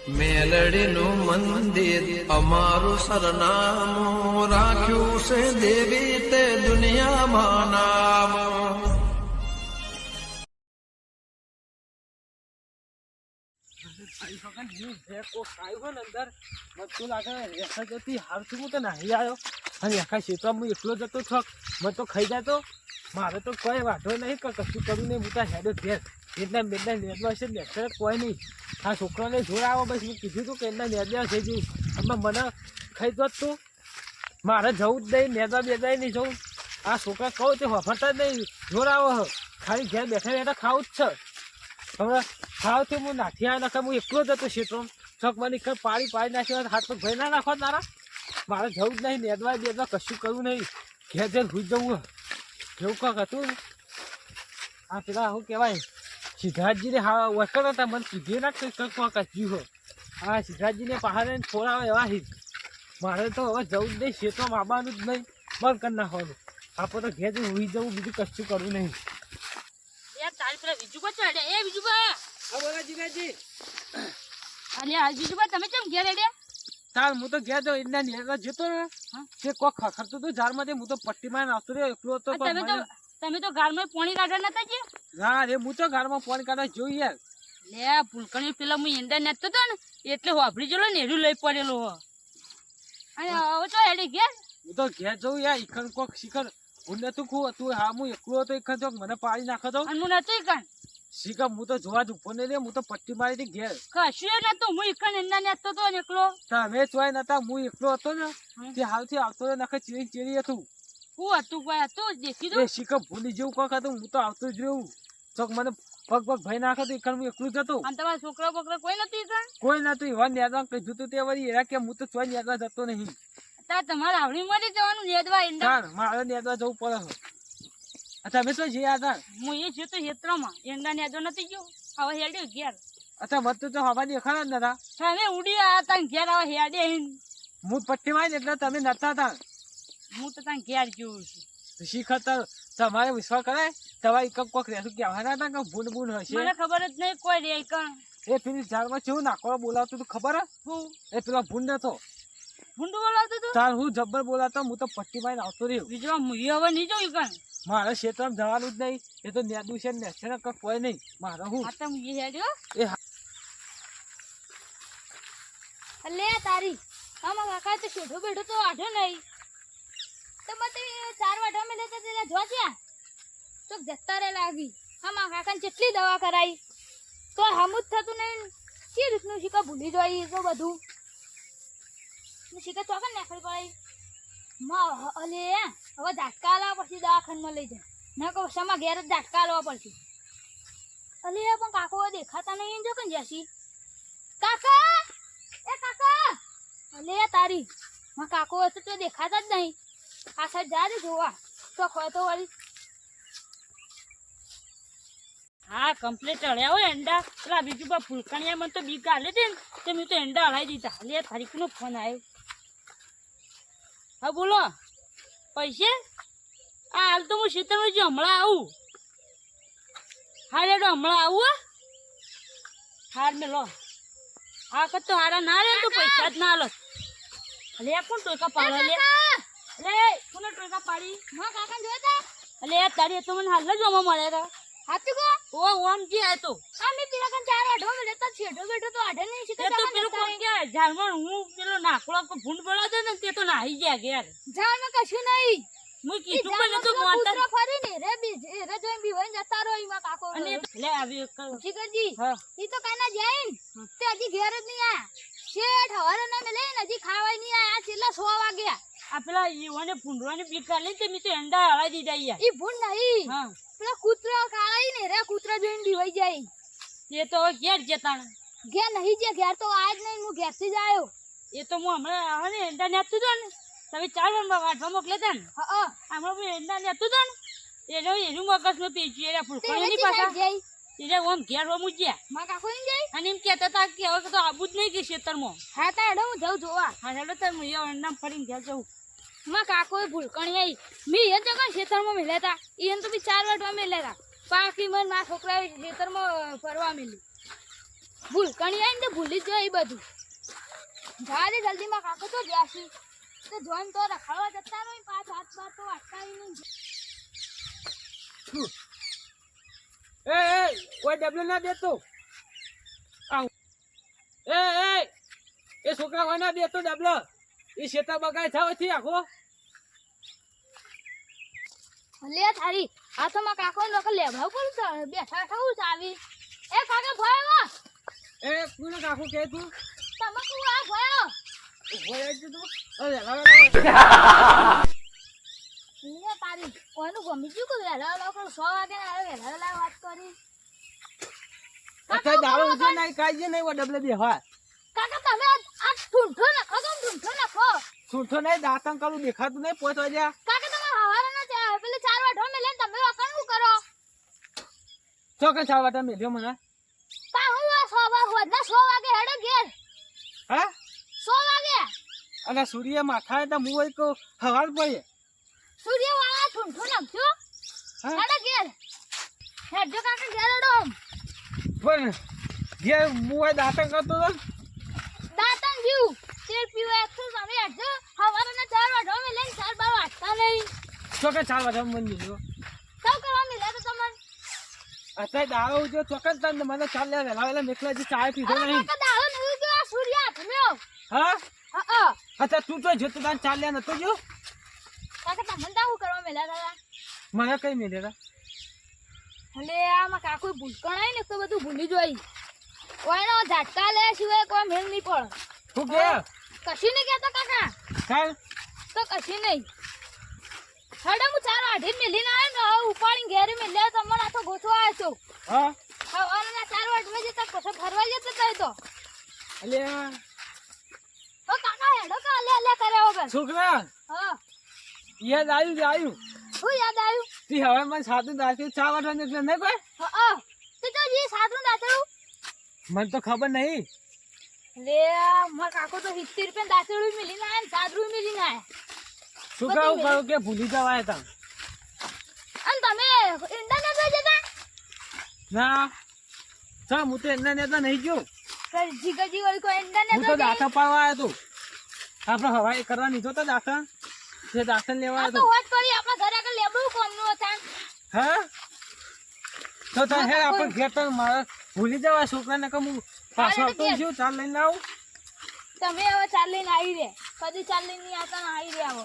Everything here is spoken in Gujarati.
મેલડીનું મંદિર અમારું સરનામું રાખ્યું છે દેવી તે દુનિયામાં નામ. ખાઈ જતો મારે તો કોઈ વાંધો નહીં કે કશું કર્યું નહીં. હું તો હેડો ઘેર એટલા બેટલા નેદવા છે લેક્ચર કોઈ નહીં. આ છોકરાને જોર આવો બસ મેં કીધું હતું કે એમના નેદવા થઈ ગયું. એમાં મને ખાઈ જત તું મારે જવું જ નહીં નેદવા બેદવા નહીં જવું. આ છોકરા કહું તે વાપરતા જ નહીં જોર આવો ખાલી ઘેર બેઠા બેઠા ખાવું જ છે. હવે ખાવથી હું નાથી આ નાખા હું એકલો જ હતો ક્ષેત્રો ચોક મને પાડી નાખ્યો હાથ પગ ભરી ના નાખો તારા. મારે જવું જ નહીં નેદવા બેદવા કશું કરવું નહીં ઘેર ઘેર ભૂજ જવું એવું કંઈક હતું. આ પેલા શું કહેવાય સિદ્ધાર્થજીને હા વકર હતા મને કીધું ના કંઈક કચ્યું હોય. હા સિદ્ધાર્થજીને પહાડે છોડાવે એવા હિત મારે તો હવે જવું જ નહીં ક્ષેત્રમાં આવવાનું જ નહીં બંધ કરી નાખવાનું. આપણે તો ઘેર જઈને હોઈ જવું બીજું કશું કરવું નહીં. તારી પેલા બીજું ચડે એ બીજું બા બોલા જીગાજી અલ્યા બીજું બા તમે કેમ ઘેર રેડ્યા તાર હું તો ઘેર જાઉં એના નેરા જતો ને તે કોક ખખડતું હતું ઝાડમાંથી હું તો પટ્ટીમાં આવતો રહ્યો એકલો હતો. તમે તો ગારમાં પાણી કાઢવા નતા કે ના રે હું તો ગારમાં પાણી કાઢવા જોઈ યાર. લે પુલકણી પેલા હું એંડા નેતો હતો ને એટલે વાપરી જેલો નેરું લઈ પડેલો હો. અને હવે તો હેડે ઘેર હું તો ઘેર જઉં યાર ઈખન કોક શિખર હું નતું ખું તું હા હું એકલો હતો ઈખન ચોક મને પાડી નાખો તો અને હું નતું ઈકણ શિખર હું તો જોવા જ ઉભો નહીં રે હું તો પટ્ટી મારી હતી ઘેર કશું નતું હું ઈકણ એંડા નેતો હતો ને એકલો તમે ચોય નતા હું એકલો હતો ને તે હાલથી આવતો નખે ચેરી ચેરી હતું. હું હતું કોઈ હતું દેખી દો એ શિખર ભૂલી જેવું કોક હતું હું તો આવતો જ રહ્યું ચોક મને પગ પગ ભાઈ નાખે તો ઈખન હું એકલું જ હતું. અને તમારા છોકરા બોકરા કોઈ નથી ઈકણ કોઈ નતું એવા નેદવા કઈ જતું તે વળી એરા કે હું તો ચોય નેદવા જતો નહીં. તાર તમારે આવડી મળી જવાનું નેદવા એંડા મારે નેદવા જવું પડે. તમે તો જ્યાં હતા હું એ છે તો ક્ષેત્રમાં એંડા નેદવા નથી ગયો હવે હેડ્યો ઘેર. અચ્છા મત તો હવા દેખાડા જ નતા. તમે ઉડી આવ્યા તા ઘેર હવે હેડે હું પટ્ટી મારી એટલે તમે નતા હતા. હું તો ત્યાં ઘેર જોઉં છું શીખર તમારે વિશ્વાસ કરાય તમારે કોક રહેતું કહેવાના હતા કે ભૂન ભૂન હશે. મને ખબર જ નહીં કોઈ રે કણ એ પેલી ઝાડમાં કેવું નાખવા બોલાવતું તું ખબર હું એ પેલા ભૂન નતો ભૂંડું બોલાવતો તો તાર હું જબ્બર બોલાતો હું તો પટ્ટી મારીને આવતો રહ્યો. બીજો હું હવે નહીં જોયું કણ મારે ક્ષેત્રમાં જવાનું જ નહીં એ તો નેદું છે ને છે ને કોઈ નહીં મારે હું આ તો હું હેડ્યો એ લે તારી આમાં કાકા તો શેઠો બેઠો તો આઢો નહીં તો મતે 4 વાઢા મે લેતા તેલા જોચ્યા તો જત્તા રે લાગી આમાં કાકાને કેટલી દવા કરાઈ તો હમુત થતું નહીં કે રીતનું શીકા ભૂલી જોઈ તો બધું શીકા ચોકન નાખડી પડી અલે હવે ઝાટકા લાવવા પછી દવાખાનામાં લઈ જાય ના કહો સમા ઘેર જ ઝાટકા લાવવા પડશે. અલે પણ કાકો દેખાતા નહીં જો કન જાસી કાકા એ કાકા અલે તારી માં કાકો હતો તો દેખાતા જ નહીં. આ સાઈડ જા રે જોવા તો ખોય તો વળી હા કમ્પ્લીટ હળ્યા હોય એંડા પેલા બીજું બા ફૂલકણિયા મને તો બીક આલે છે ને તો મેં તો એંડા હળાઈ દીધા. લે તારીખનો ફોન આવ્યો. હા બોલો પૈસે આ હાલ તો હું શીતળ જો હમણાં આવું. હા રેડો હમણાં આવું હાર મેં લો હા કતો હારા ના રે તો પૈસા જ ના લો. લે કોણ ટોકા પાડો લે લે કોને ટોકા પાડી માં કાકા જોતા લે તારી તો મને હાલ જ ઓમાં મળે રે હાથી કો ઓ ઓમ જી આ તો આ મે પેલા કન 4 વાઢો મે લેતા છેડો બેઠો તો આઢે નહીં શીખતા તો પેલું કોણ કે ઝાડમાં હું પેલો નાખલો કો ભૂંડ બોલાતો ને તે તો નાહી ગયા ઘેર ઝાડમાં કશું નહીં હું કીધું પણ તો મોટા ફરી ને રે બી રે જોઈ બી વઈ જતા રહો ઈમાં કાકો અને લે આવી શીખજી હા ઈ તો કાના જાય તે હજી ઘેર જ નહીં આયા શેઠ હવારે ના મે લઈને હજી ખાવાય નહીં આયા છેલ્લા 6 વાગ્યા. આ પેલા ઈઓને ભૂંડવાની બીકા લઈ તે મી તો એંડા હળાઈ દીધા યાર ઈ ભૂંડ નહીં હા પેલા કૂતરો કાળાઈ ને રે કૂતરા જોઈને બીવાઈ જાય એ તો ઘેર જતાણ ઘેર નહીં જે ઘેર તો આજ નહીં હું ઘેર થી જ આવ્યો. એ તો હું હમણાં આવે ને એંડા નેતું તો ને તમે 4 વાઢવા મોકલે તા ને હા હમણાં એંડા નેતું તો ને એનો એનું મગજમાં પેચી એરા ફૂલકણીની પાછા એટલે ઓમ ઘેર ઓમ ઉજ્યા માં કાકો ને જાય અને એમ કહેતા હતા કે હવે તો આબુ જ નહીં કે ખેતરમાં. હા તા હેડો હું જાઉં જોવા. હા હેડો તો હું એના ફરીને ઘેર જાઉં. માં કાકો એ ભૂલકણી આવી મી એ જગા ખેતરમાં મેલેતા એને તો બી 4 વાટવા મેલેતા પાકી મન માં છોકરા ખેતરમાં ફરવા મેલી ભૂલકણી આવીને તો ભૂલી જ જાય એ બધું. જા દે જલ્દીમાં કાકો તો જ્યાસી તો જોઈને તો રખાડવા જતા રહો પાંચ હાથ બાર તો અટકાવી નહીં. એ કોઈ ડબલો ના દેતો. આવ એ છોકરા હોય ના દેતો ડબલો. એ શેતા બગાય થાવ થી આખો. લે તારી આ તો માં કાકો લોકો લેવડાવ પણ બેઠા થવું ચાવી. એ કાકા ભયો એ કોને કાકુ કે તું તમે તું આ ભયો હોય જ તું. અરે લે તારી કોઈનું ગમી ગયું કે વહેલા લોકો 100 વાગે ને વહેલા વાત કરી. અત્યારે દારૂ ઉઠે નહીં કાઈ નહીં વો ડબલે બે હા. કાકા તમે આ ઠૂંઠો નાખો તો ઠૂંઠો નાખો. છૂટો નહીં દાંતણ કરું દેખાતું નહીં પોત વાગ્યા. કાકા તમે હવારના પેલે 4 વાઢો મેલે તમે વકણું કરો. ચોકે 4 વાટા મેલ્યો મને. તા હું 100 વાગે હેડો ઘેર. હા 100 વાગે અને સૂર્ય માથા તો મું એક હવાર પડે. સૂર્ય વાળા ઠૂંઠો નાખજો. હા હેડો ઘેર હેડો કાકા ઘેર હેડો. પણ જે મું દાંતણ કરતો હતો દાંતણ જીવ તેલ પીવા એકસો તમે હેડજો હવારના 4 વાઢો મેલે 4 બાર વાટતા નહીં. ચોકે 4 વાટા મને મળ્યો. સૌ કરવા મિલે તો તમને અત્યારે દારૂ જો ચોક્કસ તને મને ચાલ લે વેલા મેકલા જે ચા પીધો નહીં. કાકા દાડો નહીં જો આ સૂર્ય હાથમ્યો. હા હા અત્યારે તું તો જતો તાન ચાલ લે નતો જો. કાકા તમને દાવું કરવા મિલે દાદા. મને કઈ મેલેલા. એટલે આમાં કાકો ભૂલકણાય ને તો બધું ભૂલી જોઈ. કોઈનો ઝાટકા લે સિવાય કોઈ મેળ નહીં પડે. તું કે કશું નહીં કહેતો કાકા ચાલ તો કશું નહીં. હેડો હું 4 વાઢી મેલીને આવ્યો ને હવે ઉપાડીને ઘેર મેલ્યા તમને આ તો ગોઠવા આવ્યો છું. હા હવારના 4 વાઢવા જતા પછી ફરવા જતો તઈ તો અલે તો કાકા હેડો કે અલે અલે કર્યા વગર. છોકરા હા યાદ આવ્યું શું યાદ આવ્યું? તી હવે મને સાદું દાંતી ચા વાટવા એટલે નહીં કોઈ. હા તો જો જે સાદું દાતરું મને તો ખબર નહીં. લે માર કાકો તો 70 રૂપિયા દાતરું મેલીને આવ્યા ને સાદરું મેલીને આવ્યા. છોકરા હું કહું કે ભૂલી જવાય તા. અને તમે ઇન્ટરનેટ પર જતા ના ચા હું તો એના નેતા નહીં ગયો. જીગજી વાળી કોઈ ઇન્ટરનેટ હું તો દાંતા પાડવા આવ્યો હતો. આપણે હવાઈ કરવા નીધો તો દાંતા તે દાંતણ લેવા આ તો આવ્યો વાત કરી આપણા ઘરે આગળ લેબડું કોમનું હતા. હા તો તાર હે આપણે ઘેર તો મારે ભૂલી જવાય છોકરાને કે હું પાછો આવતો છું ચાલ લઈને આવું. તમે હવે 4 લઈને આવી રે કદી 4 લઈને નહીં આવતા ને આવી રે આવો.